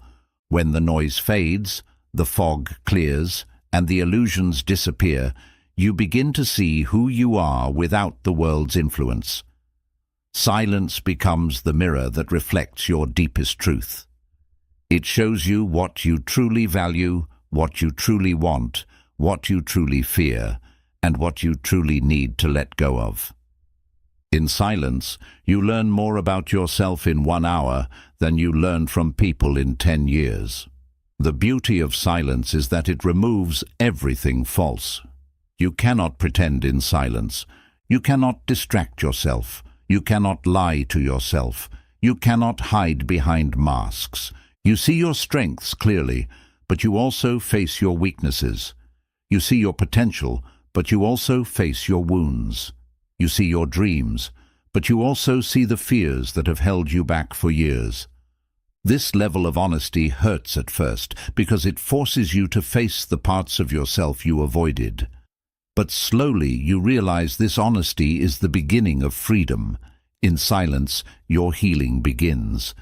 When the noise fades, the fog clears, and the illusions disappear, you begin to see who you are without the world's influence. Silence becomes the mirror that reflects your deepest truth. It shows you what you truly value, what you truly want, what you truly fear, and what you truly need to let go of. In silence, you learn more about yourself in 1 hour than you learn from people in 10 years. The beauty of silence is that it removes everything false. You cannot pretend in silence. You cannot distract yourself. You cannot lie to yourself. You cannot hide behind masks. You see your strengths clearly, but you also face your weaknesses. You see your potential, but you also face your wounds. You see your dreams, but you also see the fears that have held you back for years. This level of honesty hurts at first because it forces you to face the parts of yourself you avoided. But slowly you realize this honesty is the beginning of freedom. In silence, your healing begins.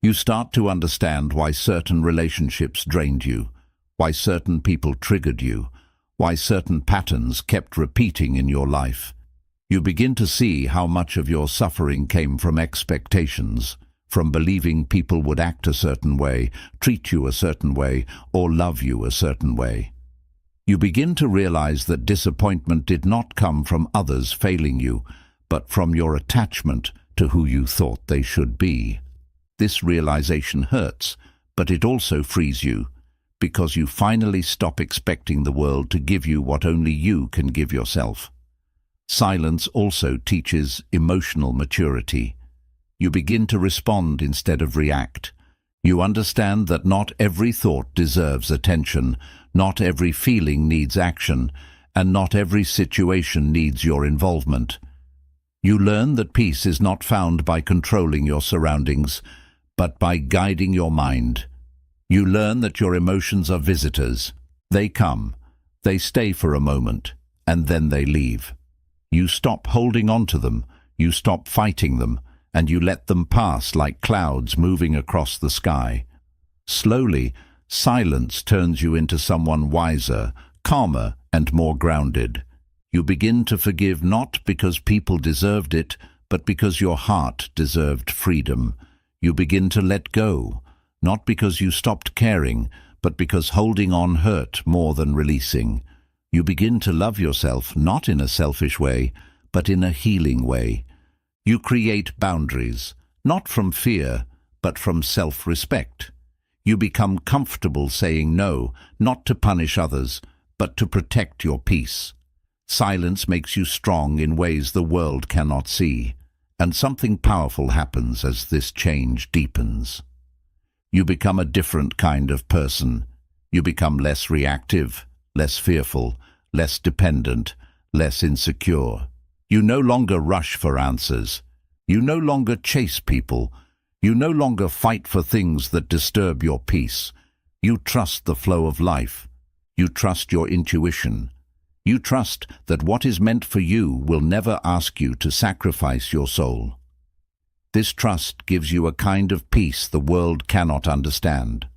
You start to understand why certain relationships drained you, why certain people triggered you, why certain patterns kept repeating in your life. You begin to see how much of your suffering came from expectations, from believing people would act a certain way, treat you a certain way, or love you a certain way. You begin to realize that disappointment did not come from others failing you, but from your attachment to who you thought they should be. This realization hurts, but it also frees you, because you finally stop expecting the world to give you what only you can give yourself. Silence also teaches emotional maturity. You begin to respond instead of react. You understand that not every thought deserves attention, not every feeling needs action, and not every situation needs your involvement. You learn that peace is not found by controlling your surroundings, but by guiding your mind. You learn that your emotions are visitors. They come, they stay for a moment, and then they leave. You stop holding on to them, you stop fighting them, and you let them pass like clouds moving across the sky. Slowly, silence turns you into someone wiser, calmer, and more grounded. You begin to forgive not because people deserved it, but because your heart deserved freedom. You begin to let go, not because you stopped caring, but because holding on hurt more than releasing. You begin to love yourself not in a selfish way, but in a healing way. You create boundaries, not from fear, but from self-respect. You become comfortable saying no, not to punish others, but to protect your peace. Silence makes you strong in ways the world cannot see, and something powerful happens as this change deepens. You become a different kind of person. You become less reactive, less fearful, less dependent, less insecure. You no longer rush for answers. You no longer chase people. You no longer fight for things that disturb your peace. You trust the flow of life. You trust your intuition. You trust that what is meant for you will never ask you to sacrifice your soul. This trust gives you a kind of peace the world cannot understand.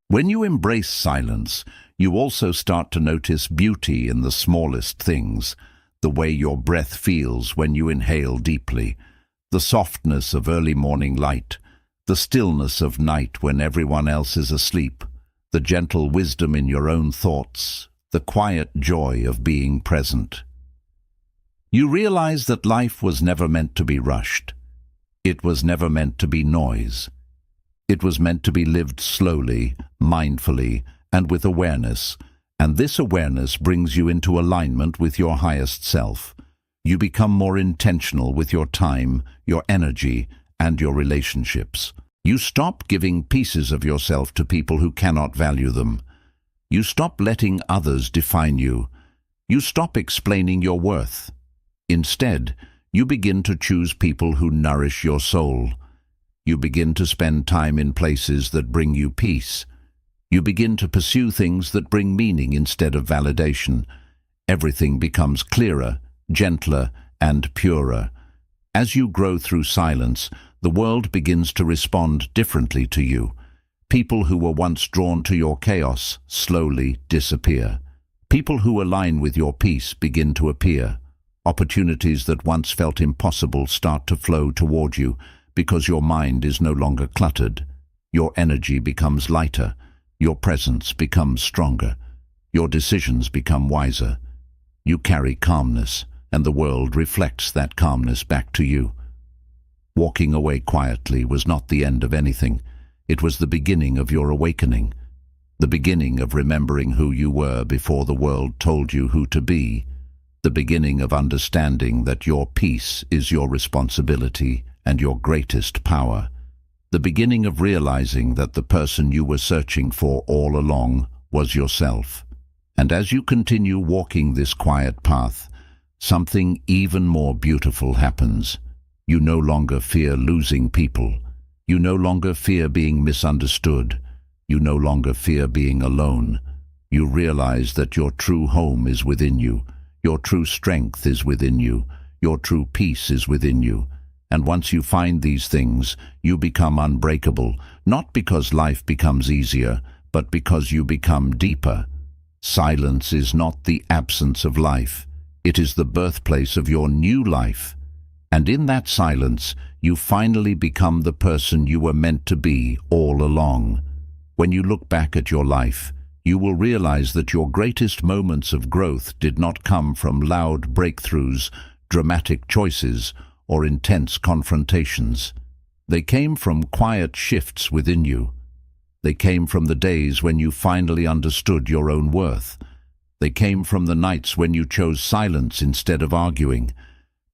When you embrace silence, you also start to notice beauty in the smallest things, the way your breath feels when you inhale deeply, the softness of early morning light, the stillness of night when everyone else is asleep, the gentle wisdom in your own thoughts, the quiet joy of being present. You realize that life was never meant to be rushed. It was never meant to be noise. It was meant to be lived slowly, mindfully, and with awareness, and this awareness brings you into alignment with your highest self. You become more intentional with your time, your energy, and your relationships. You stop giving pieces of yourself to people who cannot value them. You stop letting others define you. You stop explaining your worth. Instead, you begin to choose people who nourish your soul. You begin to spend time in places that bring you peace. You begin to pursue things that bring meaning instead of validation. Everything becomes clearer, gentler, and purer. As you grow through silence, the world begins to respond differently to you. People who were once drawn to your chaos slowly disappear. People who align with your peace begin to appear. Opportunities that once felt impossible start to flow toward you because your mind is no longer cluttered. Your energy becomes lighter. Your presence becomes stronger. Your decisions become wiser. You carry calmness, and the world reflects that calmness back to you. Walking away quietly was not the end of anything. It was the beginning of your awakening, the beginning of remembering who you were before the world told you who to be, the beginning of understanding that your peace is your responsibility and your greatest power, the beginning of realizing that the person you were searching for all along was yourself. And as you continue walking this quiet path, something even more beautiful happens. You no longer fear losing people. You no longer fear being misunderstood. You no longer fear being alone. You realize that your true home is within you. Your true strength is within you. Your true peace is within you. And once you find these things, you become unbreakable, not because life becomes easier, but because you become deeper. Silence is not the absence of life. It is the birthplace of your new life. And in that silence, you finally become the person you were meant to be all along. When you look back at your life, you will realize that your greatest moments of growth did not come from loud breakthroughs, dramatic choices, or intense confrontations. They came from quiet shifts within you. They came from the days when you finally understood your own worth. They came from the nights when you chose silence instead of arguing.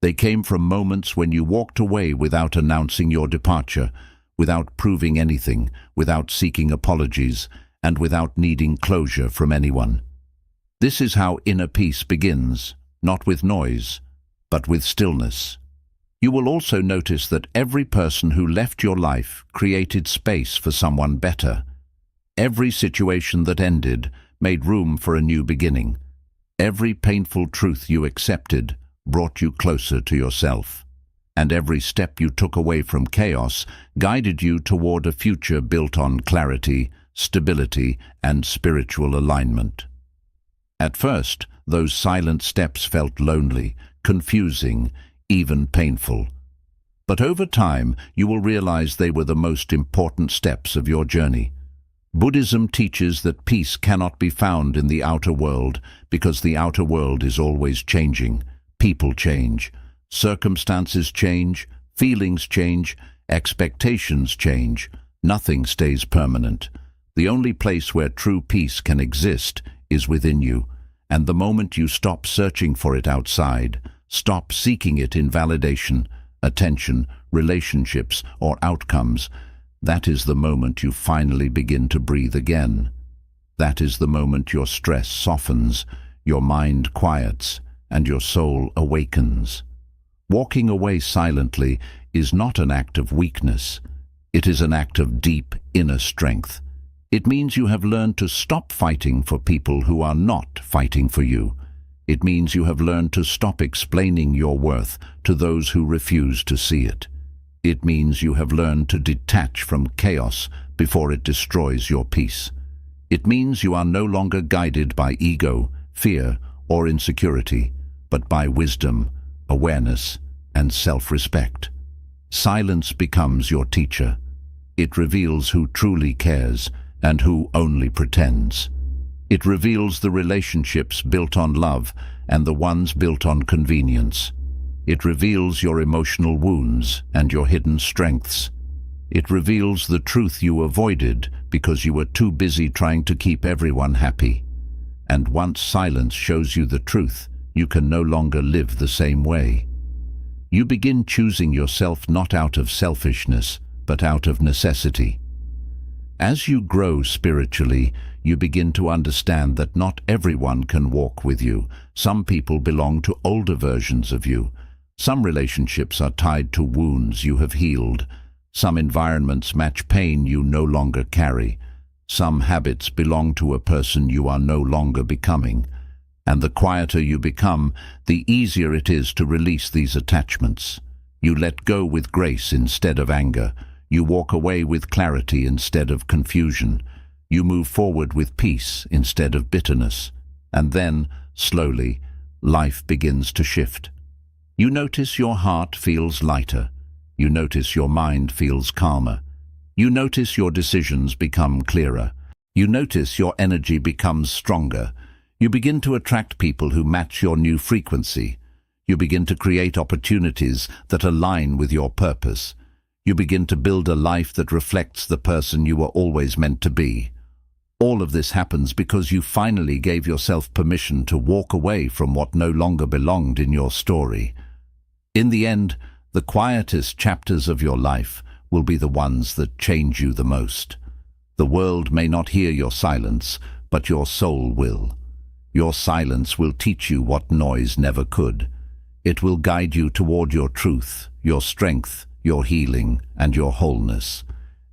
They came from moments when you walked away without announcing your departure, without proving anything, without seeking apologies, and without needing closure from anyone. This is how inner peace begins, not with noise, but with stillness. You will also notice that every person who left your life created space for someone better. Every situation that ended made room for a new beginning. Every painful truth you accepted brought you closer to yourself. And every step you took away from chaos guided you toward a future built on clarity, stability, and spiritual alignment. At first, those silent steps felt lonely, confusing, even painful. But over time, you will realize they were the most important steps of your journey. Buddhism teaches that peace cannot be found in the outer world because the outer world is always changing. People change, circumstances change, feelings change, expectations change. Nothing stays permanent. The only place where true peace can exist is within you, and the moment you stop searching for it outside, stop seeking it in validation, attention, relationships, or outcomes, that is the moment you finally begin to breathe again. That is the moment your stress softens, your mind quiets, and your soul awakens. Walking away silently is not an act of weakness. It is an act of deep inner strength. It means you have learned to stop fighting for people who are not fighting for you. It means you have learned to stop explaining your worth to those who refuse to see it. It means you have learned to detach from chaos before it destroys your peace. It means you are no longer guided by ego, fear, or insecurity, but by wisdom, awareness, and self-respect. Silence becomes your teacher. It reveals who truly cares and who only pretends. It reveals the relationships built on love and the ones built on convenience. It reveals your emotional wounds and your hidden strengths. It reveals the truth you avoided because you were too busy trying to keep everyone happy. And once silence shows you the truth, you can no longer live the same way. You begin choosing yourself not out of selfishness, but out of necessity. As you grow spiritually, you begin to understand that not everyone can walk with you. Some people belong to older versions of you. Some relationships are tied to wounds you have healed. Some environments match pain you no longer carry. Some habits belong to a person you are no longer becoming. And the quieter you become, the easier it is to release these attachments. You let go with grace instead of anger. You walk away with clarity instead of confusion. You move forward with peace instead of bitterness. And then, slowly, life begins to shift. You notice your heart feels lighter. You notice your mind feels calmer. You notice your decisions become clearer. You notice your energy becomes stronger. You begin to attract people who match your new frequency. You begin to create opportunities that align with your purpose. You begin to build a life that reflects the person you were always meant to be. All of this happens because you finally gave yourself permission to walk away from what no longer belonged in your story. In the end, the quietest chapters of your life will be the ones that change you the most. The world may not hear your silence, but your soul will. Your silence will teach you what noise never could. It will guide you toward your truth, your strength, your healing, and your wholeness.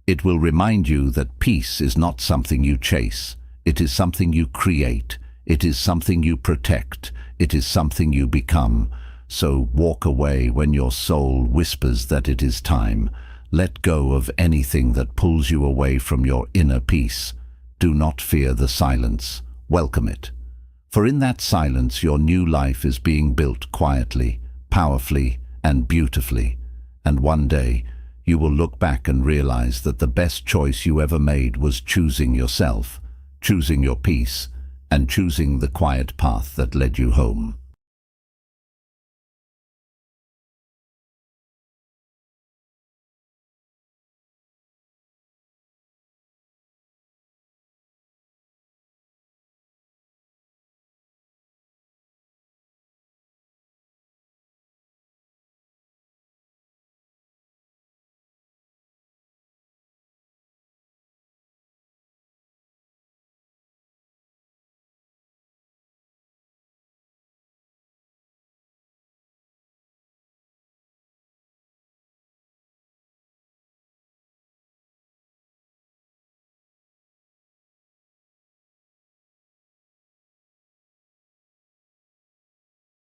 It will remind you that peace is not something you chase. It is something you create. It is something you protect. It is something you become. So walk away when your soul whispers that it is time. Let go of anything that pulls you away from your inner peace. Do not fear the silence. Welcome it. For in that silence your new life is being built quietly, powerfully, and beautifully. And one day, you will look back and realize that the best choice you ever made was choosing yourself, choosing your peace, and choosing the quiet path that led you home.